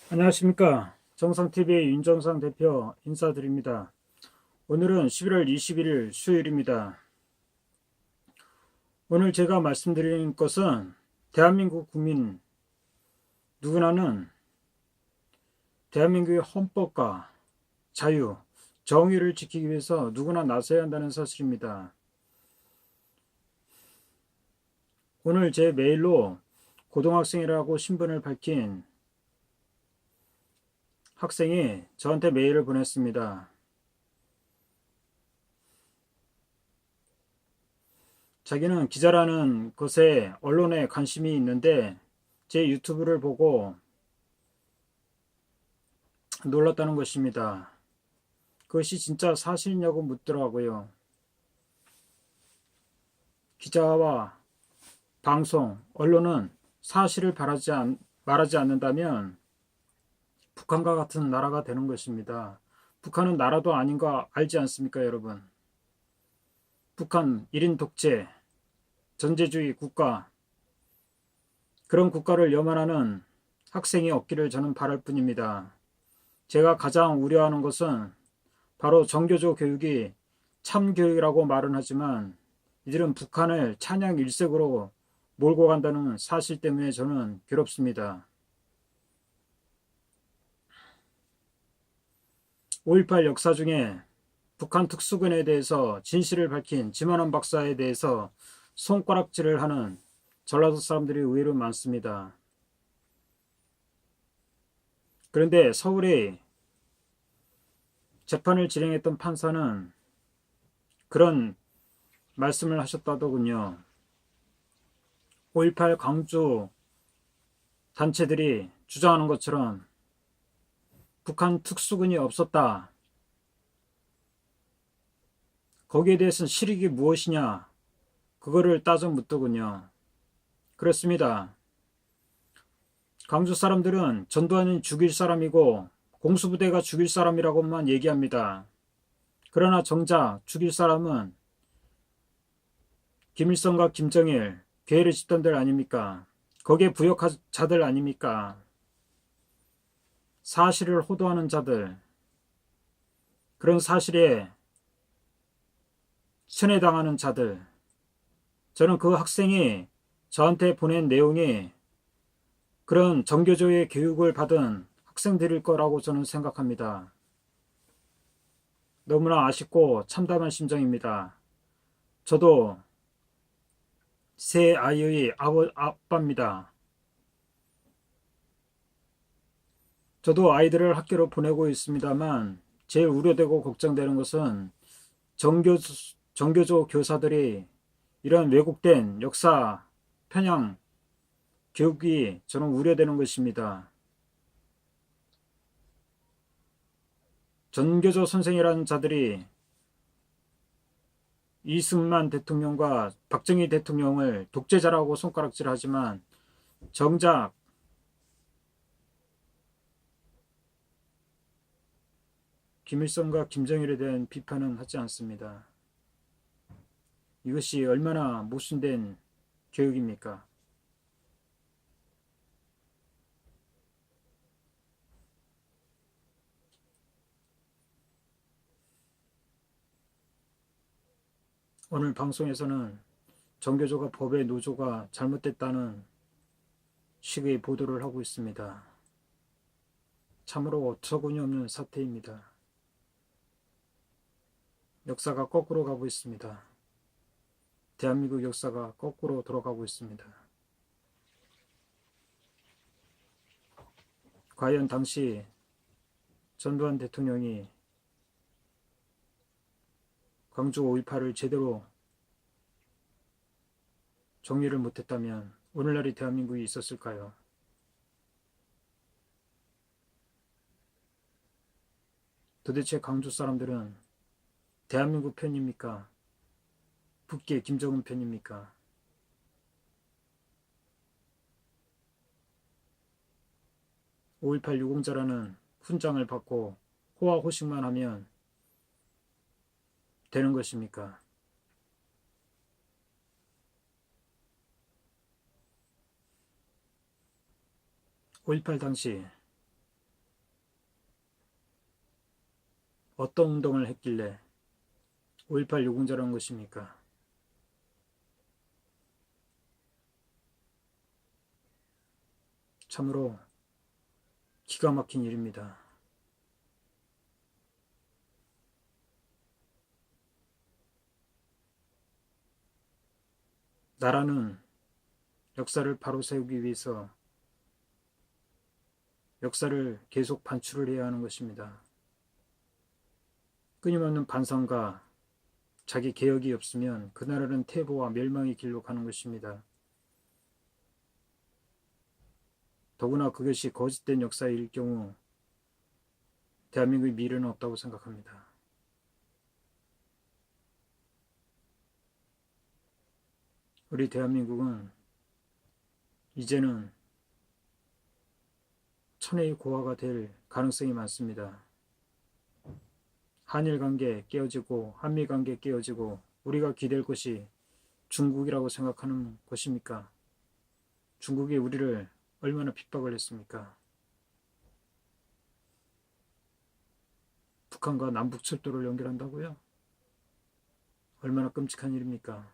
안녕하십니까. 정상TV의 윤정상 대표 인사드립니다. 오늘은 11월 21일 수요일입니다. 오늘 제가 말씀드리는 것은 대한민국 국민 누구나는 대한민국의 헌법과 자유, 정의를 지키기 위해서 누구나 나서야 한다는 사실입니다. 오늘 제 메일로 고등학생이라고 신분을 밝힌 학생이 저한테 메일을 보냈습니다. 자기는 기자라는 것에 언론에 관심이 있는데 제 유튜브를 보고 놀랐다는 것입니다. 그것이 진짜 사실이냐고 묻더라고요. 기자와 방송, 언론은 사실을 말하지 않는다면 북한과 같은 나라가 되는 것입니다. 북한은 나라도 아닌 거 알지 않습니까, 여러분? 북한 1인 독재, 전제주의 국가, 그런 국가를 염원하는 학생이 없기를 저는 바랄 뿐입니다. 제가 가장 우려하는 것은 바로 정교조 교육이 참교육이라고 말은 하지만 이들은 북한을 찬양 일색으로 몰고 간다는 사실 때문에 저는 괴롭습니다. 5.18 역사 중에 북한 특수군에 대해서 진실을 밝힌 지만원 박사에 대해서 손가락질을 하는 전라도 사람들이 의외로 많습니다. 그런데 서울의 재판을 진행했던 판사는 그런 말씀을 하셨다더군요. 5.18 광주 단체들이 주장하는 것처럼 북한 특수군이 없었다. 거기에 대해서는 실익이 무엇이냐? 그거를 따져 묻더군요. 그렇습니다. 광주 사람들은 전두환이 죽일 사람이고 공수부대가 죽일 사람이라고만 얘기합니다. 그러나 정작 죽일 사람은 김일성과 김정일, 괴뢰 집단들 아닙니까? 거기에 부역자들 아닙니까? 사실을 호도하는 자들, 그런 사실에 천해당하는 자들. 저는 그 학생이 저한테 보낸 내용이 그런 정교조의 교육을 받은 학생들일 거라고 저는 생각합니다. 너무나 아쉽고 참담한 심정입니다. 저도 세 아이의 아빠입니다. 저도 아이들을 학교로 보내고 있습니다만 제일 우려되고 걱정되는 것은 정교조 교사들이 이런 왜곡된 역사 편향 교육이 저는 우려되는 것입니다. 전교조 선생이라는 자들이 이승만 대통령과 박정희 대통령을 독재자라고 손가락질하지만 정작 김일성과 김정일에 대한 비판은 하지 않습니다. 이것이 얼마나 모순된 교육입니까? 오늘 방송에서는 정교조가 법의 노조가 잘못됐다는 식의 보도를 하고 있습니다. 참으로 어처구니 없는 사태입니다. 역사가 거꾸로 가고 있습니다. 대한민국 역사가 거꾸로 돌아가고 있습니다. 과연 당시 전두환 대통령이 광주 5.18을 제대로 정리를 못했다면 오늘날의 대한민국이 있었을까요? 도대체 광주 사람들은 대한민국 편입니까? 북계 김정은 편입니까? 5.18 유공자라는 훈장을 받고 호화호식만 하면 되는 것입니까? 5.18 당시 어떤 운동을 했길래 5.18 유공자라는 것입니까? 참으로 기가 막힌 일입니다. 나라는 역사를 바로 세우기 위해서 역사를 계속 반출을 해야 하는 것입니다. 끊임없는 반성과 자기 개혁이 없으면 그 나라는 퇴보와 멸망의 길로 가는 것입니다. 더구나 그것이 거짓된 역사일 경우 대한민국의 미래는 없다고 생각합니다. 우리 대한민국은 이제는 천혜의 고아가 될 가능성이 많습니다. 한일 관계 깨어지고 한미 관계 깨어지고 우리가 기댈 것이 중국이라고 생각하는 것입니까? 중국이 우리를 얼마나 핍박을 했습니까? 북한과 남북철도를 연결한다고요? 얼마나 끔찍한 일입니까?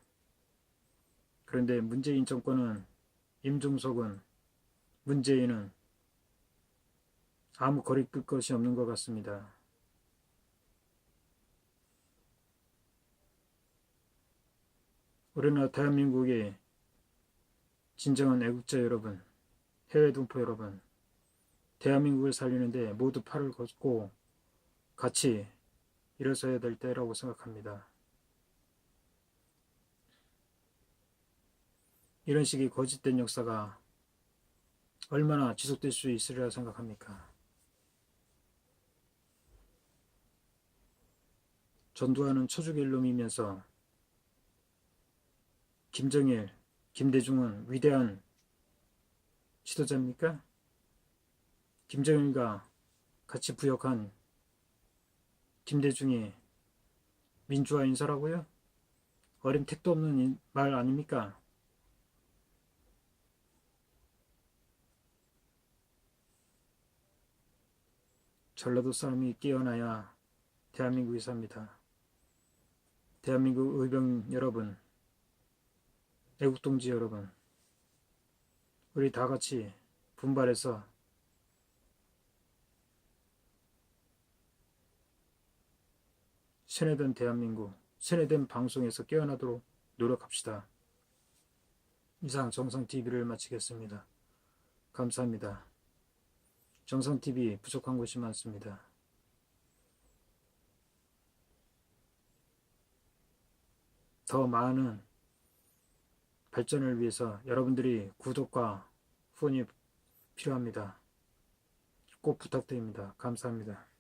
그런데 문재인 정권은, 임종석은, 문재인은 아무 거리 끌 것이 없는 것 같습니다. 우리나라 대한민국의 진정한 애국자 여러분, 해외 동포 여러분, 대한민국을 살리는데 모두 팔을 걷고 같이 일어서야 될 때라고 생각합니다. 이런 식의 거짓된 역사가 얼마나 지속될 수 있으리라 생각합니까? 전두환은 초죽일 놈이면서 김정일, 김대중은 위대한 지도자입니까? 김정일과 같이 부역한 김대중이 민주화 인사라고요? 어린 택도 없는 말 아닙니까? 전라도 사람이 깨어나야 대한민국이 삽니다. 대한민국 의병 여러분, 애국동지 여러분, 우리 다 같이 분발해서 세뇌된 대한민국, 세뇌된 방송에서 깨어나도록 노력합시다. 이상 정성TV를 마치겠습니다. 감사합니다. 정성TV 부족한 곳이 많습니다. 더 많은 발전을 위해서 여러분들이 구독과 후원이 필요합니다. 꼭 부탁드립니다. 감사합니다.